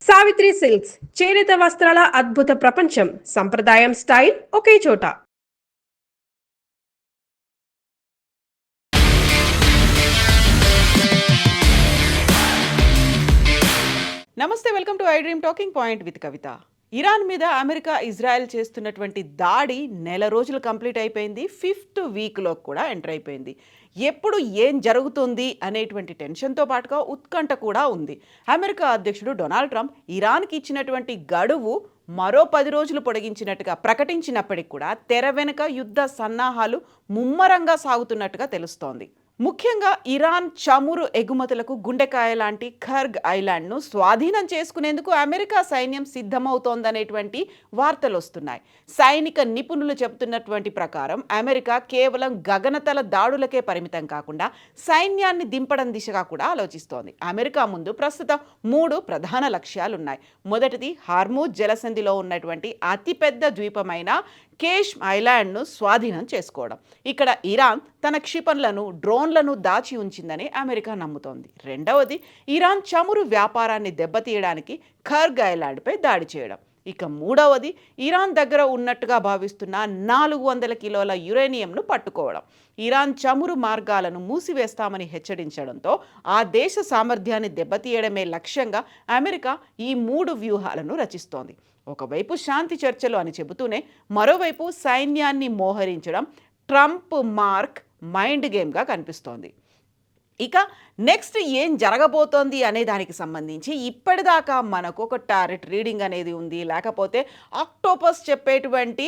Savitri silks చేనేత వస్త్రాల అద్భుత ప్రపంచం. సంప్రదాయం స్టైల్ ఒకే చోట. నమస్తే, welcome to I dream talking point with Kavitha. Iran మీద అమెరికా, ఇజ్రాయెల్ చేస్తున్నటువంటి దాడి నెల రోజులు కంప్లీట్ అయిపోయింది. 5th వీక్లో కూడా ఎంటర్ అయిపోయింది. ఎప్పుడు ఏం జరుగుతుంది అనేటువంటి టెన్షన్తో పాటుగా ఉత్కంఠ కూడా ఉంది. అమెరికా అధ్యక్షుడు డొనాల్డ్ ట్రంప్ ఇరాన్కి ఇచ్చినటువంటి గడువు మరో 10 రోజులు పొడిగించినట్టుగా ప్రకటించినప్పటికీ కూడా తెర వెనుక యుద్ధ సన్నాహాలు ముమ్మరంగా సాగుతున్నట్టుగా తెలుస్తోంది. ముఖ్యంగా ఇరాన్ చమురు ఎగుమతులకు గుండెకాయ లాంటి ఖర్గ్ ఐలాండ్ను స్వాధీనం చేసుకునేందుకు అమెరికా సైన్యం సిద్ధమవుతోందనేటువంటి వార్తలు వస్తున్నాయి. సైనిక నిపుణులు చెబుతున్నటువంటి ప్రకారం అమెరికా కేవలం గగనతల దాడులకే పరిమితం కాకుండా సైన్యాన్ని దింపడం దిశగా కూడా ఆలోచిస్తోంది. అమెరికా ముందు ప్రస్తుతం 3 ప్రధాన లక్ష్యాలున్నాయి. మొదటిది హార్మూజ్ జలసంధిలో ఉన్నటువంటి అతిపెద్ద ద్వీపమైన కేష్ ఐలాండ్ను స్వాధీనం చేసుకోవడం. ఇక్కడ ఇరాన్ తన క్షిపణులను, డ్రోన్లను దాచి ఉంచిందని అమెరికా నమ్ముతోంది. రెండవది ఇరాన్ చమురు వ్యాపారాన్ని దెబ్బతీయడానికి ఖర్గ్ ఐలాండ్పై దాడి చేయడం. ఇక మూడవది ఇరాన్ దగ్గర ఉన్నట్టుగా భావిస్తున్న 400 కిలోల యురేనియంను పట్టుకోవడం. ఇరాన్ చమురు మార్గాలను మూసివేస్తామని హెచ్చరించడంతో ఆ దేశ సామర్థ్యాన్ని దెబ్బతీయడమే లక్ష్యంగా అమెరికా ఈ 3 వ్యూహాలను రచిస్తోంది. ఒకవైపు శాంతి చర్చలు అని చెబుతూనే మరోవైపు సైన్యాన్ని మోహరించడం ట్రంప్ మార్క్ మైండ్ గేమ్గా కనిపిస్తోంది. ఇక నెక్స్ట్ ఏం జరగబోతోంది అనే దానికి సంబంధించి ఇప్పటిదాకా మనకు ఒక టారెట్ రీడింగ్ అనేది ఉంది, లేకపోతే ఆక్టోపస్ చెప్పేటువంటి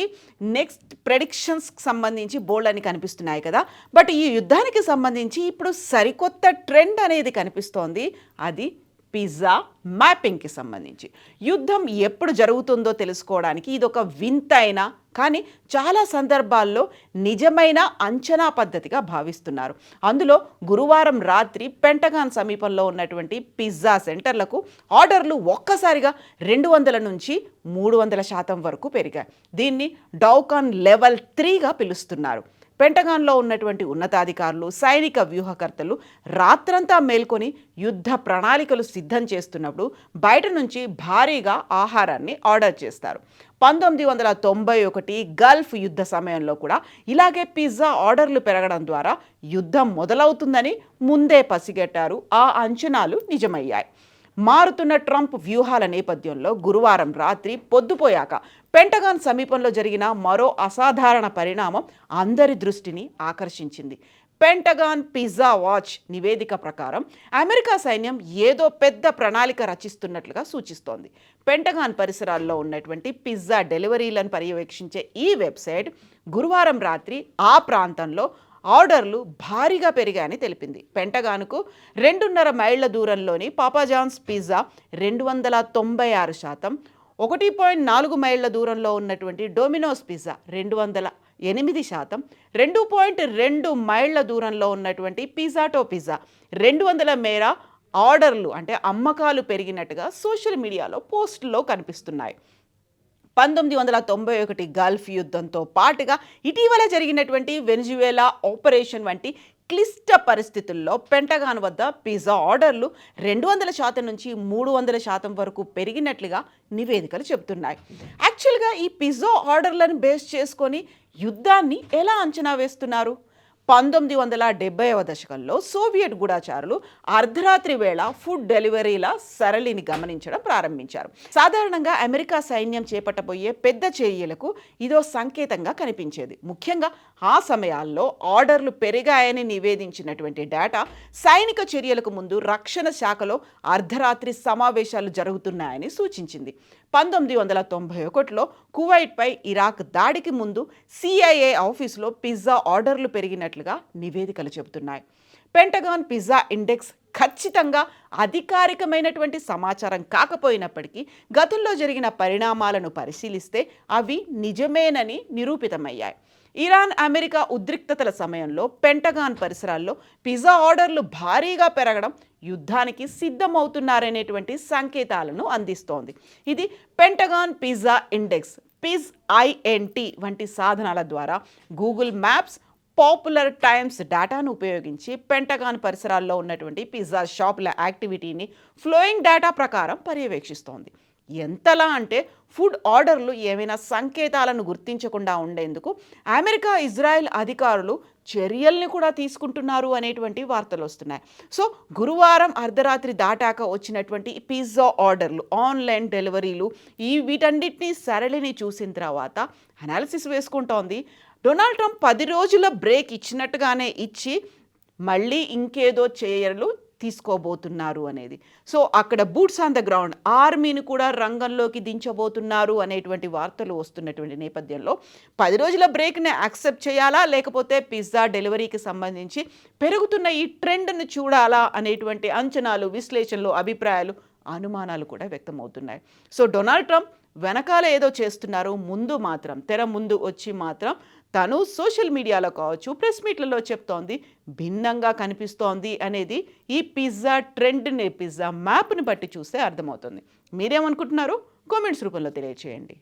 నెక్స్ట్ ప్రెడిక్షన్స్కి సంబంధించి బోల్డ్ అని కనిపిస్తున్నాయి కదా. బట్ ఈ యుద్ధానికి సంబంధించి ఇప్పుడు సరికొత్త ట్రెండ్ అనేది కనిపిస్తోంది. అది పిజ్జా మ్యాపింగ్కి సంబంధించి. యుద్ధం ఎప్పుడు జరుగుతుందో తెలుసుకోవడానికి ఇదొక వింతైన కానీ చాలా సందర్భాల్లో నిజమైన అంచనా పద్ధతిగా భావిస్తున్నారు. అందులో గురువారం రాత్రి పెంటగాన్ సమీపంలో ఉన్నటువంటి పిజ్జా సెంటర్లకు ఆర్డర్లు ఒక్కసారిగా 200 నుంచి 300% వరకు పెరిగాయి. దీన్ని డౌకాన్ లెవెల్ 3గా పిలుస్తున్నారు. పెంటగాన్లో ఉన్నటువంటి ఉన్నతాధికారులు, సైనిక వ్యూహకర్తలు రాత్రంతా మేల్కొని యుద్ధ ప్రణాళికలు సిద్ధం చేస్తున్నప్పుడు బయట నుంచి భారీగా ఆహారాన్ని ఆర్డర్ చేస్తారు. 1991 గల్ఫ్ యుద్ధ సమయంలో కూడా ఇలాగే పిజ్జా ఆర్డర్లు పెరగడం ద్వారా యుద్ధం మొదలవుతుందని ముందే పసిగట్టారు. ఆ అంచనాలు నిజమయ్యాయి. మారుతున్న ట్రంప్ వ్యూహాల నేపథ్యంలో గురువారం రాత్రి పొద్దుపోయాక పెంటగాన్ సమీపంలో జరిగిన మరో అసాధారణ పరిణామం అందరి దృష్టిని ఆకర్షించింది. పెంటగాన్ పిజ్జా వాచ్ నివేదిక ప్రకారం అమెరికా సైన్యం ఏదో పెద్ద ప్రణాళిక రచిస్తున్నట్లుగా సూచిస్తోంది. పెంటగాన్ పరిసరాల్లో ఉన్నటువంటి పిజ్జా డెలివరీలను పర్యవేక్షించే ఈ వెబ్సైట్ గురువారం రాత్రి ఆ ప్రాంతంలో ఆర్డర్లు భారీగా పెరిగాయని తెలిపింది. పెంటగాన్కు 2.5 మైళ్ళ దూరంలోని పాపాజాన్స్ పిజ్జా 296%, 1.4 మైళ్ళ దూరంలో ఉన్నటువంటి డొమినోస్ పిజ్జా 208%, 2.2 మైళ్ళ దూరంలో ఉన్నటువంటి పిజ్జాటో పిజ్జా 200 మేర ఆర్డర్లు అంటే అమ్మకాలు పెరిగినట్టుగా సోషల్ మీడియాలో పోస్టుల్లో కనిపిస్తున్నాయి. 1991 గల్ఫ్ యుద్ధంతో పాటుగా ఇటీవల జరిగినటువంటి వెనిజువేలా ఆపరేషన్ వంటి క్లిష్ట పరిస్థితుల్లో పెంటగాన్ వద్ద పిజ్జా ఆర్డర్లు 200% నుంచి 300% వరకు పెరిగినట్లుగా నివేదికలు చెబుతున్నాయి. యాక్చువల్గా ఈ పిజ్జా ఆర్డర్లను బేస్ చేసుకొని యుద్ధాన్ని ఎలా అంచనా వేస్తున్నారు? 1970వ దశకంలో సోవియట్ గూఢాచారులు అర్ధరాత్రి వేళ ఫుడ్ డెలివరీల సరళిని గమనించడం ప్రారంభించారు. సాధారణంగా అమెరికా సైన్యం చేపట్టబోయే పెద్ద చర్యలకు ఇదో సంకేతంగా కనిపించేది. ముఖ్యంగా ఆ సమయాల్లో ఆర్డర్లు పెరిగాయని నివేదించినటువంటి డేటా సైనిక చర్యలకు ముందు రక్షణ శాఖలో అర్ధరాత్రి సమావేశాలు జరుగుతున్నాయని సూచించింది. 1991లో కువైట్పై ఇరాక్ దాడికి ముందు CIA ఆఫీసులో పిజ్జా ఆర్డర్లు పెరిగినట్లుగా నివేదికలు చెబుతున్నాయి. పెంటగాన్ పిజ్జా ఇండెక్స్ ఖచ్చితంగా అధికారికమైనటువంటి సమాచారం కాకపోయినప్పటికీ గతంలో జరిగిన పరిణామాలను పరిశీలిస్తే అవి నిజమేనని నిరూపితమయ్యాయి. ఇరాన్ అమెరికా ఉద్రిక్తతల సమయంలో పెంటగాన్ పరిసరాల్లో పిజ్జా ఆర్డర్లు భారీగా పెరగడం యుద్ధానికి సిద్ధమవుతున్నారనేటువంటి సంకేతాలను అందిస్తోంది. ఇది పెంటగాన్ పిజ్జా ఇండెక్స్ PIZINT వంటి సాధనాల ద్వారా గూగుల్ మ్యాప్స్, పాపులర్ టైమ్స్ డేటాను ఉపయోగించి పెంటగాన్ పరిసరాల్లో ఉన్నటువంటి పిజ్జా షాపుల యాక్టివిటీని ఫ్లోయింగ్ డేటా ప్రకారం పర్యవేక్షిస్తోంది. ఎంతలా అంటే ఫుడ్ ఆర్డర్లు ఏమైనా సంకేతాలను గుర్తించకుండా ఉండేందుకు అమెరికా, ఇజ్రాయెల్ అధికారులు చర్యల్ని కూడా తీసుకుంటున్నారు అనేటువంటి వార్తలు వస్తున్నాయి. సో గురువారం అర్ధరాత్రి దాటాక వచ్చినటువంటి పిజ్జా ఆర్డర్లు, ఆన్లైన్ డెలివరీలు, వీటన్నిటినీ సరళిని చూసిన తర్వాత అనాలిసిస్ వేసుకుంటోంది. డొనాల్డ్ ట్రంప్ 10 రోజుల బ్రేక్ ఇచ్చినట్టుగానే ఇచ్చి మళ్ళీ ఇంకేదో చర్యలు తీసుకోబోతున్నారు అనేది. సో అక్కడ బూట్స్ ఆన్ ద గ్రౌండ్ ఆర్మీని కూడా రంగంలోకి దించబోతున్నారు అనేటువంటి వార్తలు వస్తున్నటువంటి నేపథ్యంలో 10 రోజుల బ్రేక్ని యాక్సెప్ట్ చేయాలా, లేకపోతే పిజ్జా డెలివరీకి సంబంధించి పెరుగుతున్న ఈ ట్రెండ్ని చూడాలా అనేటువంటి అంచనాలు, విశ్లేషణలు, అభిప్రాయాలు, అనుమానాలు కూడా వ్యక్తమవుతున్నాయి. సో డొనాల్డ్ ట్రంప్ వెనకాల ఏదో చేస్తున్నారు, ముందు మాత్రం తెర ముందు వచ్చి మాత్రం తను సోషల్ మీడియాలో కావచ్చు, ప్రెస్ మీట్లలో చెప్తోంది భిన్నంగా కనిపిస్తోంది అనేది ఈ పిజ్జా ట్రెండ్ని, పిజ్జా మ్యాప్ని బట్టి చూస్తే అర్థమవుతుంది. మీరేమనుకుంటున్నారు? కామెంట్స్ రూపంలో తెలియజేయండి.